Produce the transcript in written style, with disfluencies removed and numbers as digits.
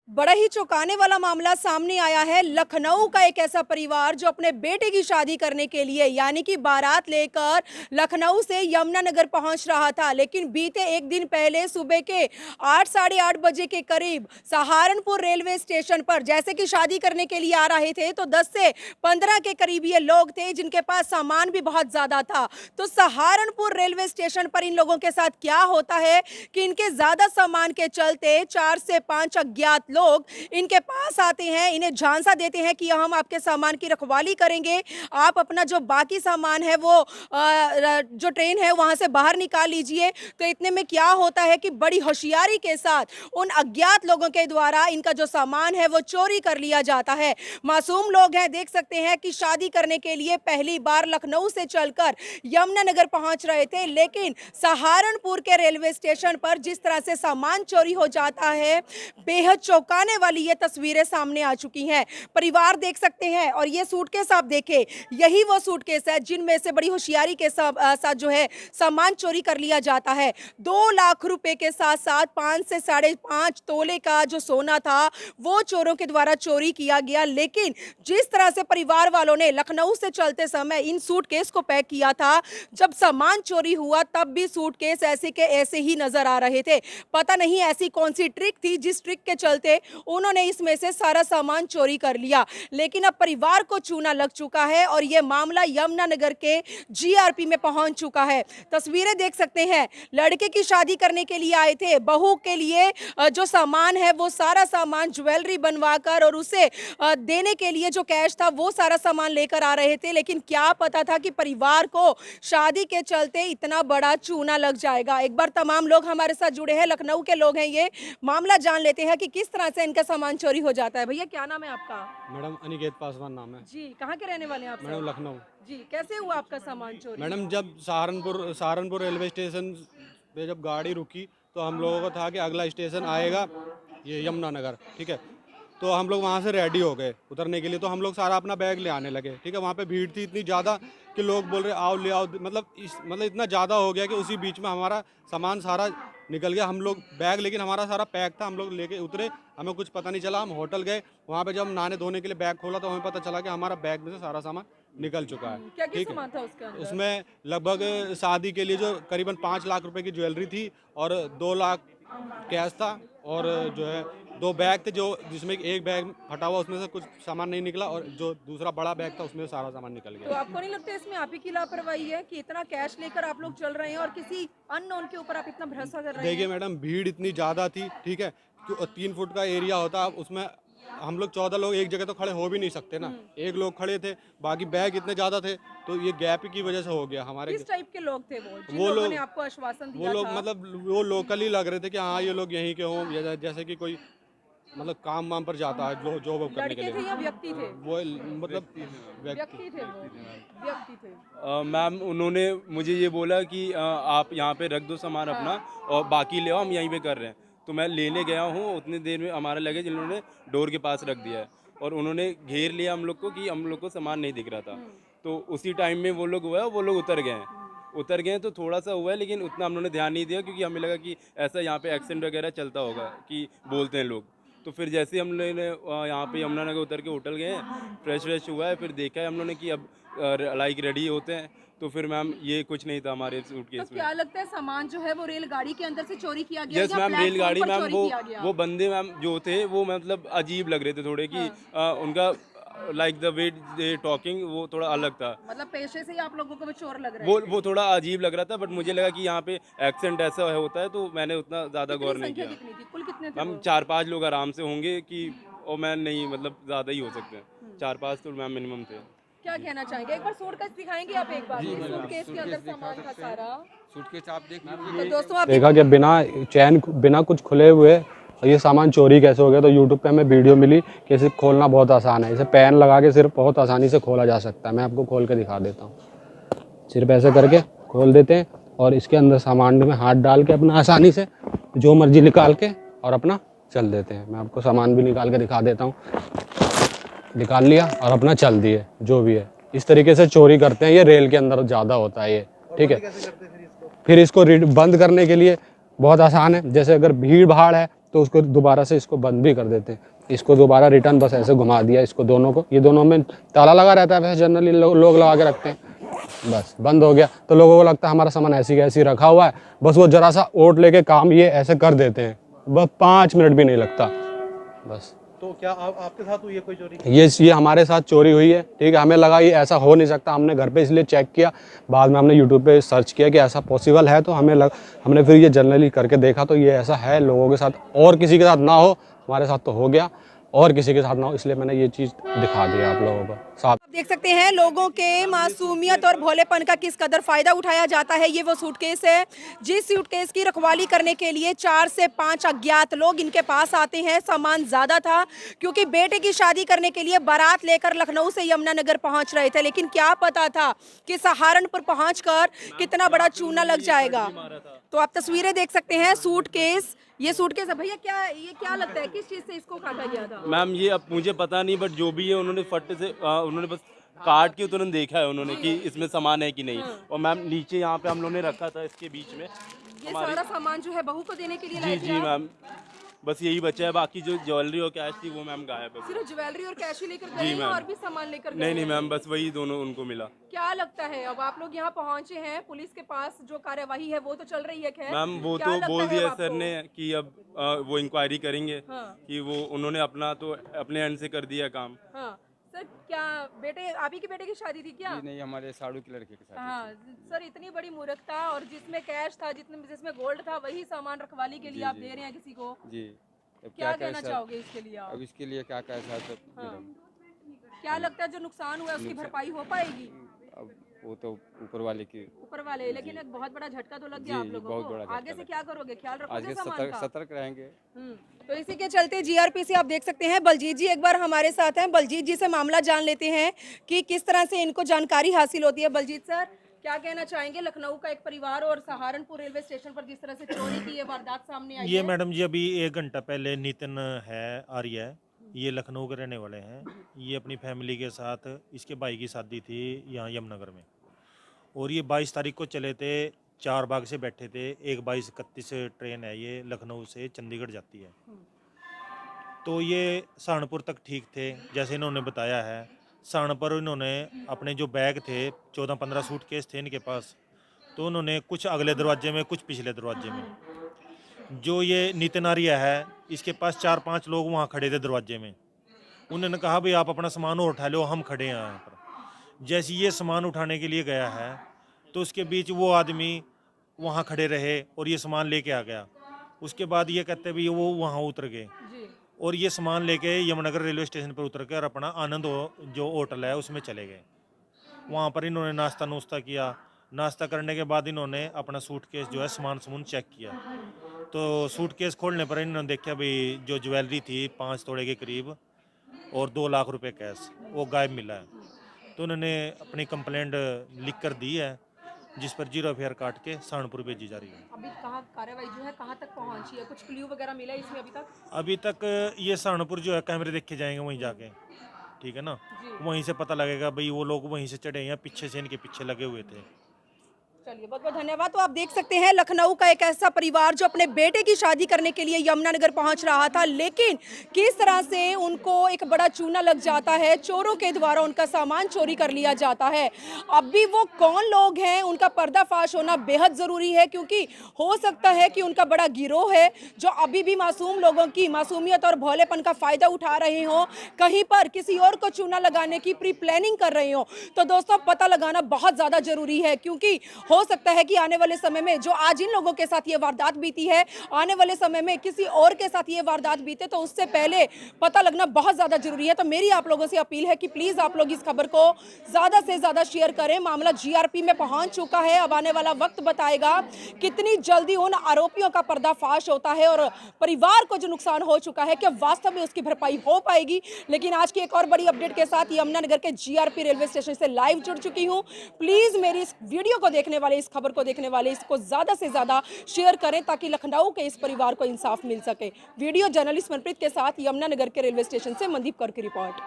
बड़ा ही चौंकाने वाला मामला सामने आया है। लखनऊ का एक ऐसा परिवार जो अपने बेटे की शादी करने के लिए यानी कि बारात लेकर लखनऊ से यमुनानगर पहुंच रहा था, लेकिन बीते एक दिन पहले सुबह के 8 साढ़े 8 बजे के करीब सहारनपुर रेलवे स्टेशन पर जैसे कि शादी करने के लिए आ रहे थे, तो 10 से 15 के करीब ये लोग थे जिनके पास सामान भी बहुत ज्यादा था। तो सहारनपुर रेलवे स्टेशन पर इन लोगों के साथ क्या होता है कि इनके ज्यादा सामान के चलते 4 से 5 अज्ञात लोग इनके पास आते हैं, इन्हें झांसा देते हैं कि हम आपके सामान की रखवाली करेंगे, आप अपना जो बाकी सामान है वो जो ट्रेन है वहां से बाहर निकाल लीजिए। तो इतने में क्या होता है कि बड़ी होशियारी के साथ उन अज्ञात लोगों के द्वारा इनका जो सामान है वो चोरी कर लिया जाता है। मासूम लोग हैं, देख सकते हैं कि शादी करने के लिए पहली बार लखनऊ से चलकर यमुनानगर पहुंच रहे थे, लेकिन सहारनपुर के रेलवे स्टेशन पर जिस तरह से सामान चोरी हो जाता है, बेहद चौंकाने वाली ये तस्वीरें सामने आ चुकी हैं। परिवार देख सकते हैं और ये सूटकेस आप देखें, यही वो सूटकेस है जिनमें से बड़ी होशियारी के साथ जो है सामान चोरी कर लिया जाता है। 2 लाख रुपए के साथ साथ 5 से 5.5 तोले का जो सोना था वो चोरों के द्वारा चोरी किया गया। लेकिन जिस तरह से परिवार वालों ने लखनऊ से चलते समय इन सूटकेस को पैक किया था, जब सामान चोरी हुआ तब भी सूटकेस ऐसे के ऐसे ही नजर आ रहे थे। पता नहीं ऐसी कौन सी ट्रिक थी जिस ट्रिक के चलते उन्होंने इसमें से सारा सामान चोरी कर लिया। लेकिन अब परिवार को चूना लग चुका है और यह मामला यमुनानगर के जीआरपी में पहुंच चुका है। तस्वीरें देख सकते हैं, लड़के की शादी करने के लिए आए थे, बहू के लिए जो सामान है वो सारा सामान ज्वेलरी बनवाकर और उसे देने के लिए जो कैश था वो सारा सामान लेकर आ रहे थे। लेकिन क्या पता था कि परिवार को शादी के चलते इतना बड़ा चूना लग जाएगा। एक बार तमाम लोग हमारे साथ जुड़े हैं, लखनऊ के लोग हैं, ये मामला जान लेते हैं कि किस तरह से इनका सामान चोरी हो जाता है। भैया क्या नाम है आपका? मैडम अनिकेत पासवान नाम है जी, कहाँ के रहने वाले हैं आप? मैडम लखनऊ। जी, कैसे हुआ आपका सामान चोरी? मैडम जब सहारनपुर रेलवे स्टेशन पे जब गाड़ी रुकी तो हम लोगों को था कि अगला स्टेशन आएगा ये यमुनानगर, ठीक है। तो हम लोग वहाँ से रेडी हो गए उतरने के लिए, तो हम लोग सारा अपना बैग ले आने लगे, ठीक है। वहाँ पे भीड़ थी इतनी ज़्यादा कि लोग बोल रहे आओ ले आओ, मतलब इतना ज़्यादा हो गया कि उसी बीच में हमारा सामान सारा निकल गया। हम लोग बैग लेकिन हमारा सारा पैक था, हम लोग लेके उतरे, हमें कुछ पता नहीं चला। हम होटल गए, वहाँ पे जब हम नहाने धोने के लिए बैग खोला तो हमें पता चला कि हमारा बैग में से सारा सामान निकल चुका है। क्या क्या ठीक सामान है, था उसके अंदर? उसमें लगभग शादी के लिए जो करीबन 5 लाख रुपए की ज्वेलरी थी और 2 लाख कैश था और जो है 2 बैग थे, जो जिसमें एक बैग फटा हुआ उसमें से कुछ सामान नहीं निकला और जो दूसरा बड़ा बैग था उसमें सारा सामान निकल गया। तो आपको नहीं लगता इसमें आप ही की लापरवाही है कि इतना कैश लेकर आप लोग चल रहे हैं और किसी अननोन के ऊपर आप इतना भरोसा कर रहे हैं? देखिए मैडम, भीड़ इतनी ज़्यादा थी, ठीक है, 3 फुट का एरिया होता है, उसमें हम लोग 14 लोग एक जगह तो खड़े हो भी नहीं सकते ना। एक लोग खड़े थे, बाकी बैग इतने ज़्यादा थे, तो ये गैप की वजह से हो गया हमारे। किस टाइप के लोग थे वो? जिन वो लोगों लोग ने आपको आश्वासन वो दिया लोग था? मतलब वो लोकल ही लग रहे थे कि हाँ ये लोग यहीं के हों, जैसे कि कोई मतलब काम वाम पर जाता है जो जॉब करने के लड़के थे लिए। या व्यक्ति थे? वो मतलब व्यक्ति थे वो, व्यक्ति थे। मैम उन्होंने मुझे ये बोला कि आप यहाँ पे रख दो सामान अपना और बाकी ले आओ, हम यहीं पे कर रहे हैं। तो मैं लेने गया हूँ, उतनी देर में हमारा लगेज इन्होंने डोर के पास रख दिया है और उन्होंने घेर लिया हम लोग को कि हम लोग को सामान नहीं दिख रहा था। तो उसी टाइम में वो लोग उतर गए हैं। तो थोड़ा सा हुआ है, लेकिन उतना हम लोगों ने ध्यान नहीं दिया क्योंकि हमें लगा कि ऐसा यहाँ पे एक्सीडेंट वगैरह चलता होगा कि बोलते हैं लोग। तो फिर जैसे ही हम लोगों ने यहाँ पे यमुनानगर उतर के होटल गए, फ्रेश हुआ है, फिर देखा है हम लोगों ने कि अब लाइक रेडी होते हैं। तो फिर मैम ये कुछ नहीं था हमारे सूटकेस तो में। क्या लगता है सामान जो है वो रेलगाड़ी के अंदर से चोरी किया गया? यस या मैम, प्लेटफॉर्म रेलगाड़ी पर मैम चोरी किया गया? वो बंदे मैम जो थे वो मतलब अजीब लग रहे थे थोड़े कि उनका like the way they talking वो थोड़ा अलग था। मतलब पेशे से ही आप लोगों को वो चोर लग रहे थे? वो थोड़ा अजीब लग रहा था, बट मुझे लगा कि यहाँ पे एक्सीडेंट ऐसा होता है तो मैंने उतना ज़्यादा गौर नहीं संख्या किया। कितनी थी? कुल कितने थे मैम वो? 4-5 लोग आराम से होंगे कि, और मैं नहीं मतलब ज़्यादा ही हो सकते हैं, 4-5 तो मैम मिनिमम थे। क्या कहना चाहेंगे? एक बार सूटकेस दिखाएंगे आप एक बार? ये सूटकेस के अंदर सामान था सारा। सूटकेस आप देख तो दोस्तों आप देखा कि बिना चैन बिना कुछ खुले हुए ये सामान चोरी कैसे हो गया। तो यूट्यूब पे हमें वीडियो मिली कि इसे खोलना बहुत आसान है, इसे पेन लगा के सिर्फ बहुत आसानी से खोला जा सकता है। मैं आपको खोल के दिखा देता हूँ। सिर्फ ऐसे करके खोल देते हैं और इसके अंदर सामान में हाथ डाल के अपना आसानी से जो मर्जी निकाल के और अपना चल देते हैं। मैं आपको सामान भी निकाल के दिखा देता हूँ। निकाल लिया और अपना चल दिए, जो भी है इस तरीके से चोरी करते हैं। ये रेल के अंदर ज़्यादा होता है ये, ठीक है। फिर इसको बंद करने के लिए बहुत आसान है। जैसे अगर भीड़ भाड़ है तो उसको दोबारा से इसको बंद भी कर देते हैं। इसको दोबारा रिटर्न बस ऐसे घुमा दिया इसको दोनों को, ये दोनों में ताला लगा रहता है वैसे जनरली लोग लगा के रखते हैं, बस बंद हो गया। तो लोगों को लगता है हमारा सामान ऐसी कैसी रखा हुआ है, बस वो जरा सा ओट लेके काम ये ऐसे कर देते हैं, बस 5 मिनट भी नहीं लगता बस। तो क्या आपके साथ हुई है कोई चोरी? ये हमारे साथ चोरी हुई है, ठीक है। हमें लगा ये ऐसा हो नहीं सकता, हमने घर पे इसलिए चेक किया, बाद में हमने यूट्यूब पे सर्च किया कि ऐसा पॉसिबल है, तो हमने फिर ये जनरली करके देखा तो ये ऐसा है लोगों के साथ, और किसी के साथ ना हो, हमारे साथ तो हो गया, और किसी के साथ ना हो, इसलिए मैंने ये चीज़ दिखा दिया आप लोगों को साफ। आप देख सकते हैं लोगों के मासूमियत और भोलेपन का किस कदर फायदा उठाया जाता है। ये वो सूटकेस है जिस सूटकेस की रखवाली करने के लिए 4 से 5 अज्ञात लोग इनके पास आते हैं। सामान ज़्यादा था क्योंकि बेटे की शादी करने के लिए बारात लेकर लखनऊ से यमुनानगर पहुंच रहे थे, लेकिन क्या पता था कि सहारनपुर पहुंचकर कितना बड़ा चूना लग जाएगा। तो आप तस्वीरें देख सकते हैं, सूटकेस, ये सूटकेस है भैया, क्या लगता है किस चीज़ से इसको काटा गया था? मैम ये अब मुझे पता नहीं, बट जो भी है उन्होंने फट्टे से उन्होंने बस काट के तुरंत देखा है उन्होंने कि इसमें सामान है कि नहीं। और मैम नीचे यहाँ पे हम लोगों ने रखा था इसके बीच में ये सारा सामान जो है बहू को देने के लिए लाए थे जी आप? मैम, बस यही बचा है, बाकी जो ज्वेलरी और कैश थी वो मैम गायब है। सिर्फ ज्वेलरी और कैश ही लेकर जी गए हैं मैम। और भी सामान लेकर गए नहीं नहीं हैं? मैम, बस वही दोनों उनको मिला। क्या लगता है अब आप लोग यहाँ पहुँचे हैं, पुलिस के पास जो कार्यवाही है वो तो चल रही है खैर, मैम वो क्या तो लगता बोल है दिया अब सर आपको? ने कि अब वो इंक्वायरी करेंगे। हाँ। कि वो उन्होंने अपना तो अपने एंड से कर दिया काम। हाँ सर, क्या बेटे आप ही के बेटे की शादी थी क्या? नहीं, हमारे साड़ू के लड़के के साथ। हाँ सर, इतनी बड़ी मूर्खता, और जिसमें कैश था, जिसमें गोल्ड था, वही सामान रखवाली के लिए आप दे रहे हैं किसी को। जी, अब क्या करें कहना सर? चाहोगे इसके लिए आप? अब इसके लिए क्या कह सकते हाँ। मैडम? क्या लगता है जो नुकसान हुआ है उसकी भरपाई हो पाएगी? अब वो तो ऊपर वाले की। ऊपर वाले, लेकिन एक बहुत बड़ा झटका तो लग गया जी, आप लोगों बहुत को। बड़ा झटका आगे से लगा। क्या करोगे, ख्याल रखोगे आगे सामान का? सतर्क रहेंगे। तो इसी के चलते जीआरपी आप देख सकते हैं, बलजीत जी एक बार हमारे साथ हैं। बलजीत जी से मामला जान लेते हैं कि किस तरह से इनको जानकारी हासिल होती है। बलजीत सर, क्या कहना चाहेंगे? लखनऊ का एक परिवार और सहारनपुर रेलवे स्टेशन पर जिस तरह से चोरी की ये वारदात सामने आई ये है। मैडम जी अभी 1 घंटा पहले नितिन है आर्य है, ये लखनऊ के रहने वाले हैं। ये अपनी फैमिली के साथ, इसके भाई की शादी थी यहाँ यमुनानगर में, और ये 22 तारीख को चले थे, 4 बाग से बैठे थे। एक 22:31 ट्रेन है, ये लखनऊ से चंडीगढ़ जाती है। तो ये सहारनपुर तक ठीक थे जैसे इन्होंने बताया है। सहारनपुर इन्होंने अपने जो बैग थे, 14-15 सूटकेस थे इनके पास, तो उन्होंने कुछ अगले दरवाजे में, कुछ पिछले दरवाजे में। जो ये नितिन आर्य है, इसके पास 4-5 लोग वहाँ खड़े थे दरवाजे में। उन्होंने कहा भाई आप अपना सामान और उठा लो, हम खड़े हैं यहाँ पर। जैसे ये सामान उठाने के लिए गया है तो उसके बीच वो आदमी वहाँ खड़े रहे और ये सामान लेके आ गया। उसके बाद ये कहते भी वो वहाँ उतर गए और ये सामान लेके यमुनानगर रेलवे स्टेशन पर उतर कर अपना आनंद जो होटल है उसमें चले गए। वहाँ पर इन्होंने नाश्ता नुश्ता किया। नाश्ता करने के बाद इन्होंने अपना सूटकेस जो है सामान चेक किया, तो सूटकेस खोलने पर इन्होंने देखा भाई जो ज्वेलरी थी 5 तोड़े के करीब और 2 लाख रुपए कैश वो गायब मिला है। तो उन्होंने अपनी कंप्लेंट लिख कर दी है, जिस पर 0 FIR काट के सहारनपुर भेजी जा रही है। अभी कहाँ कार्रवाई जो है कहाँ तक पहुँची है? कुछ क्लू वगैरह मिला है इसमें अभी तक? अभी तक ये सहारनपुर जो है कैमरे देखे जाएंगे वहीं जाके, ठीक है ना, वहीं से पता लगेगा भाई वो लोग वहीं से चढ़े हैं, पीछे से इनके पीछे लगे हुए थे। चलिए बहुत बहुत धन्यवाद। तो आप देख सकते हैं लखनऊ का एक ऐसा परिवार जो अपने बेटे की शादी करने के लिए यमुनानगर पहुंच रहा था, लेकिन किस तरह से उनको एक बड़ा चूना लग जाता है, चोरों के द्वारा उनका सामान चोरी कर लिया जाता है। अब भी वो कौन लोग हैं उनका पर्दाफाश होना बेहद ज़रूरी है, क्योंकि हो सकता है कि उनका बड़ा गिरोह है जो अभी भी मासूम लोगों की मासूमियत और भोलेपन का फ़ायदा उठा रहे हों, कहीं पर किसी और को चूना लगाने की प्री प्लानिंग कर रहे हों। तो दोस्तों पता लगाना बहुत ज़्यादा ज़रूरी है, क्योंकि हो सकता है कि आने वाले समय में जो आज इन लोगों के साथ ये वारदात बीती है, आने वाले समय में किसी और के साथ ये वारदात बीते, तो उससे पहले पता लगना बहुत ज़्यादा जरूरी है। तो मेरी आप लोगों से अपील है कि प्लीज़ आप लोग इस खबर को ज़्यादा से ज़्यादा शेयर करें। मामला जीआरपी में पहुंच चुका है, अब आने वाला वक्त बताएगा कितनी जल्दी उन आरोपियों का पर्दाफाश होता है और परिवार को जो नुकसान हो चुका है क्या वास्तव में उसकी भरपाई हो पाएगी। लेकिन आज की एक और बड़ी अपडेट के साथ यमुनानगर के जीआरपी रेलवे स्टेशन से लाइव जुड़ चुकी हूँ। प्लीज़ मेरी इस वीडियो को देखने वाले, इस खबर को देखने वाले इसको ज़्यादा से ज़्यादा शेयर करें ताकि लखनऊ के इस परिवार को इंसाफ मिल सके। वीडियो जर्नलिस्ट मनप्रीत के साथ यमुनानगर के रेलवे स्टेशन से मनदीप कौर की रिपोर्ट।